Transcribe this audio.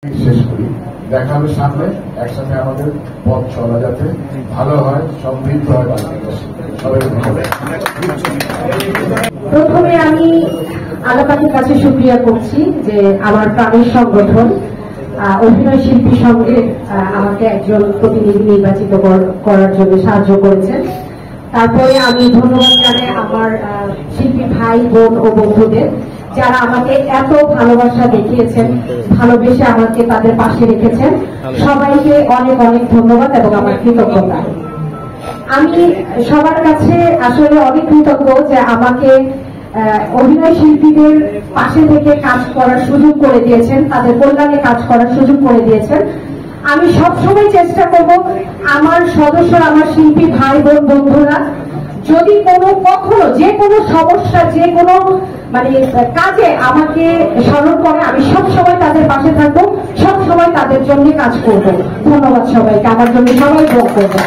শেষ করি, দেখা হবে সামনে। একসাথে আমাদের পথ চলা যাতে ভালো হয়, সমৃদ্ধ হয় বাংলাদেশ। সবাইকে ধন্যবাদ। প্রথমে আমি আল্লাহর কাছে শুকরিয়া করছি যে আমার প্রাণের সংগঠন অভিনয় শিল্পী সঙ্গে আমাকে একজন প্রতিনিধি নির্বাচিত করার জন্য সাহায্য করেছেন। তারপরে আমি ধন্যবাদ জানাই আমার শিল্পী ভাই বোন ও বন্ধুদের যারা আমাকে এত ভালোবাসা দেখিয়েছেন, ভালোবেসে আমাকে তাদের পাশে রেখেছেন। সবাইকে অনেক অনেক ধন্যবাদ এবং আমার কৃতজ্ঞতা। আমি সবার কাছে আসলে অনেক কৃতজ্ঞ যে আমাকে অভিনয় শিল্পীদের পাশে থেকে কাজ করার সুযোগ করে দিয়েছেন, তাদের কল্যাণে কাজ করার সুযোগ করে দিয়েছেন। আমি সবসময় চেষ্টা করব আমার সদস্যরা, আমার শিল্পী ভাই বোন বন্ধুরা যদি কখনো যে কোনো সমস্যা, যে কোনো কাজে আমাকে স্মরণ করে, আমি সবসময় তাদের পাশে থাকবো, সবসময় তাদের জন্য কাজ করবো। ধন্যবাদ সবাইকে, আমার জন্য সবাই দোয়া করবেন।